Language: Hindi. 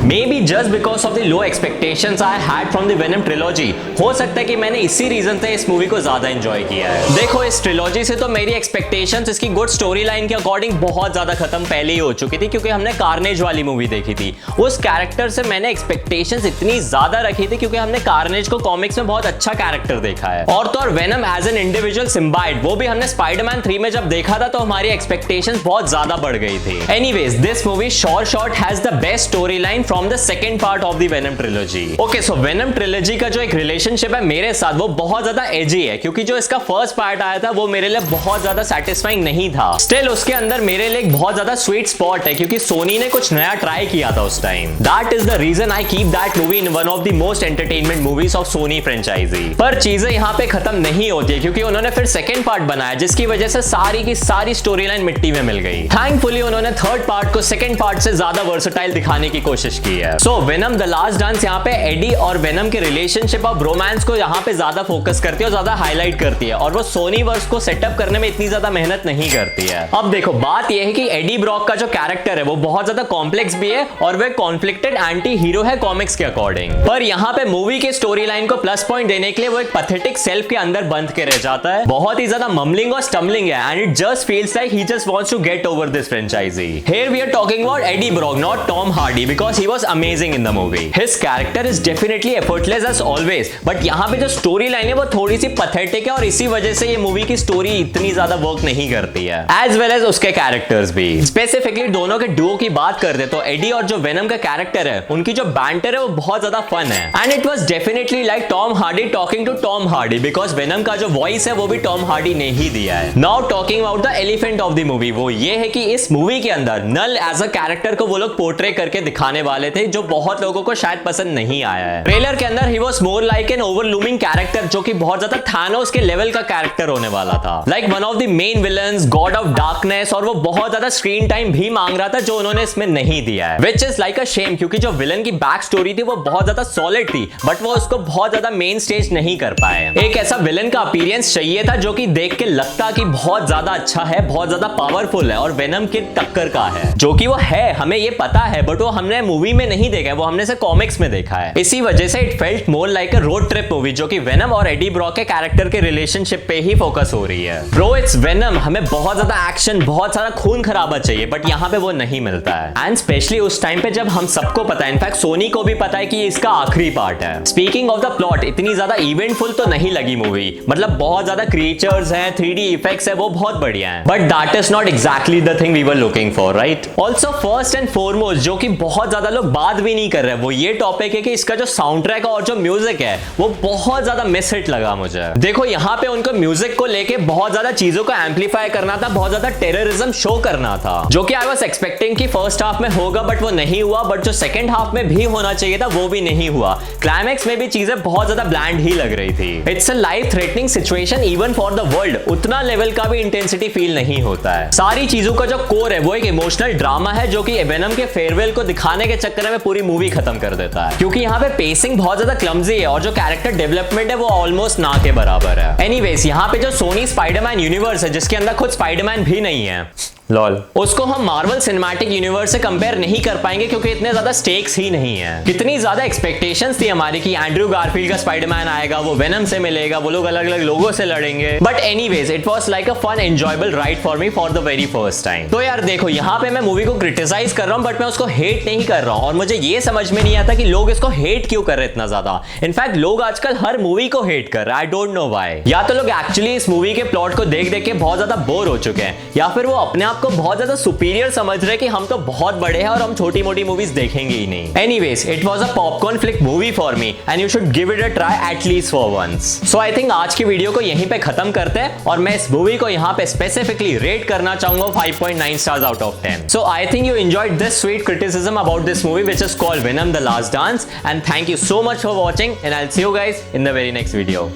May be just because of the low expectations I had from the venom trilogy, हो सकता है कि मैंने इसी रीजन से इस मूवी को ज्यादा एंजॉय किया है। देखो इस ट्रिलॉजी से तो मेरी एक्सपेक्टेशंस इसकी गुड स्टोरी लाइन के अकॉर्डिंग बहुत ज्यादा खत्म पहले ही हो चुकी थी, क्योंकि हमने कार्नेज वाली मूवी देखी थी। उस कैरेक्टर से मैंने एक्सपेक्टेशंस इतनी ज्यादा रखी थी क्योंकि हमने कार्नेज को कॉमिक्स में बहुत अच्छा कैरेक्टर देखा है। और तो और वेनम एज एन इंडिविजुअल सिम्बाइट, वो भी हमने स्पाइडरमैन 3 में जब देखा था तो हमारी एक्सपेक्टेशंस बहुत ज्यादा बढ़ गई थी। Anyways this movie short has the best story line from the second part of the venom trilogy. Okay, so venom trilogy का जो एक रिलेशनशिप है मेरे साथ वो बहुत ज्यादा एजी है, क्योंकि जो इसका फर्स्ट पार्ट आया था वो मेरे लिए बहुत ज्यादा सेटिस्फाइंग नहीं था। स्टिल उसके अंदर मेरे लिए एक बहुत ज्यादा स्वीट स्पॉट है, क्योंकि सोनी ने कुछ नया ट्राई किया था उस time. That is the reason I keep that movie in one of the most entertainment movies of Sony franchise. पर चीजें यहाँ पे खत्म नहीं होती है, क्योंकि उन्होंने फिर सेकंड पार्ट बनाया, जिसकी वजह से सारी की सारी स्टोरी लाइन मिट्टी में मिल गई। थैंकफुली उन्होंने थर्ड पार्ट को सेकंड पार्ट से ज्यादा वर्सेटाइल दिखाने की कोशिश की है। सो वेनम द लास्ट डांस यहाँ पे एडी और वेनम के रिलेशनशिप और रोमांस को यहाँ पे ज्यादा फोकस करती है और ज्यादा हाईलाइट करती है, और वो सोनी वर्स को सेटअप करने में इतनी ज्यादा मेहनत नहीं करती है। अब देखो बात यह है कि एडी ब्रॉक का जो कैरेक्टर है वो बहुत ज्यादा कॉम्प्लेक्स भी है और वह कॉन्फ्लिक्टेड एंटी हीरो है कॉमिक्स के अकॉर्डिंग। पर यहाँ पे मूवी के स्टोरी लाइन को प्लस पॉइंट देने के लिए वो एक पैथेटिक सेल्फ के अंदर बंद के रह जाता है। बहुत ही ज्यादा मम्बलिंग और स्टम्बलिंग है, and it just feels like he just wants to get over this franchise. Here we are talking about Eddie Brock, not Tom Hardy, because he was amazing in the movie. His character is definitely effortless as always, but यहाँ पे जो स्टोरी लाइन है वो थोड़ी सी पैथेटिक है, और इसी वजह से ये मूवी की स्टोरी इतनी ज्यादा वर्क नहीं करती है, एज वेल एज उसके कैरेक्टर्स भी। स्पेसिफिकली दोनों के डुओ की बात करते तो एडी और जो वेनम का कैरेक्टर है उनकी जो बैंटर है वो बहुत ज्यादा फन है, and it was definitely like Tom Hardy talking to Tom Hardy, because Venom का जो वॉइस है वो भी टॉम हार्डी ने ही दिया है। Now talking about the elephant of the movie, वो ये है कि इस मूवी के अंदर नल एज अ कैरेक्टर को वो लोग पोर्ट्रे करके दिखाने वाले थे, जो बहुत लोगों को शायद पसंद नहीं आया है। ट्रेलर के अंदर ही was more like an overlooming character, जो कि बहुत ज्यादा थानोस के लेवल का कैरेक्टर होने वाला था, like one of the main villains, God of darkness, और वो बहुत ज्यादा स्क्रीन टाइम भी मांग रहा था जो उन्होंने इसमें नहीं दिया है, which is like a shame, क्योंकि जो विलन की बैक स्टोरी थी वो बहुत ज्यादा सॉलिड थी, बट वो उसको बहुत ज्यादा मेन स्टेज नहीं कर पाए। एक ऐसा विलन का अपीयरेंस चाहिए था जो कि देख के लगता कि बहुत ज्यादा अच्छा है, बहुत ज्यादा पावरफुल है और वेनम के टक्कर का है, जो कि वो है, हमें ये पता है, बट वो हमने मूवी में नहीं देखा है, वो हमने से कॉमिक्स में देखा है। इसी वजह से it felt more like a road trip movie, जो कि वेनम और एडी ब्रॉक के कैरेक्टर के रिलेशनशिप पे ही फोकस हो रही है। ब्रो इट्स वेनम, हमें बहुत ज्यादा एक्शन, बहुत सारा खून खराबा चाहिए, बट यहाँ पे वो नहीं मिलता है, एंड स्पेशली उस टाइम पे जब हम सबको पता है, इनफैक्ट सोनी को भी पता है कि इसका आखिरी पार्ट है। स्पीकिंग ऑफ द प्लॉट, इतनी ज्यादा इवेंटफुल तो नहीं लगी मूवी, मतलब बहुत ज्यादा क्रिएचर्स हैं, 3D इफेक्ट्स है, वो बहुत बढ़िया है, but that is not exactly the thing we were looking for, right? Also first and foremost जो कि बहुत ज्यादा लोग बात भी नहीं कर रहे, वो ये टॉपिक है कि इसका जो साउंड ट्रैक और जो म्यूजिक है वो बहुत ज्यादा मिस हिट लगा मुझे। देखो यहाँ पे उनको म्यूजिक को लेके बहुत ज्यादा चीजों को एम्पलीफाई करना था, बहुत ज्यादा टेररिज्म शो करना था, जो कि आई वाज एक्सपेक्टिंग कि फर्स्ट हाफ में होगा, बट वो नहीं हुआ, बट जो सेकंड हाफ में भी होना चाहिए था वो भी नहीं हुआ। क्लाइमैक्स में भी चीजें बहुत ज्यादा ब्लैंड ही लग रही थी। It's a life threatening situation even for the world, उतना लेवल का भी इंटेंसिटी फील नहीं होता है। सारी चीजों का जो कोर है वो एक इमोशनल ड्रामा है, जो कि वेनम के फेयरवेल को दिखाने के चक्कर में पूरी मूवी खत्म कर देता है, क्योंकि यहाँ पे पेसिंग बहुत ज्यादा क्लमजी है और जो कैरेक्टर डेवलपमेंट है वो ऑलमोस्ट ना के बराबर है। एनीवेज यहाँ पे जो सोनी स्पाइडरमैन यूनिवर्स है, जिसके अंदर खुद स्पाइडरमैन भी नहीं है, लॉल, उसको हम मार्वल सिनेमैटिक यूनिवर्स से कंपेयर नहीं कर पाएंगे, क्योंकि इतने ज्यादा स्टेक्स ही नहीं है। कितनी ज्यादा एक्सपेक्टेशंस थी हमारी कि एंड्रयू गारफील्ड का स्पाइडरमैन आएगा, वो वेनम से मिलेगा, वो लोग अलग अलग लोगों से लड़ेंगे, but anyways it was like a fun enjoyable ride for me for the very first time. तो यार देखो यहाँ पे मैं मूवी को क्रिटिसाइज कर रहा हूँ, बट मैं उसको हेट नहीं कर रहा हूँ, और मुझे ये समझ में नहीं आता कि लोग इसको हेट क्यों कर रहे इतना ज्यादा। इनफैक्ट लोग आजकल हर मूवी को हेट कर रहे हैं, आई डोंट नो व्हाई। या तो लोग एक्चुअली इस मूवी के प्लॉट को देख देख के बहुत ज्यादा बोर हो चुके हैं, या फिर वो अपने आप को बहुत ज्यादा सुपीरियर समझ रहे कि हम तो बहुत बड़े हैं और हम छोटी मोटी मूवीज देखेंगे ही नहीं। Anyways it was a popcorn flick movie for me, and you should give it a try at least for once. So I think आज की वीडियो को यहीं पे खत्म करते हैं, और मैं इस मूवी को यहाँ पे स्पेसिफिकली रेट करना चाहूंगा 5.9 stars out of 10। So I think you enjoyed this sweet criticism about this movie, which is called Venom: The Last Dance, and thank you so much for watching, and I'll see you guys in the very next video.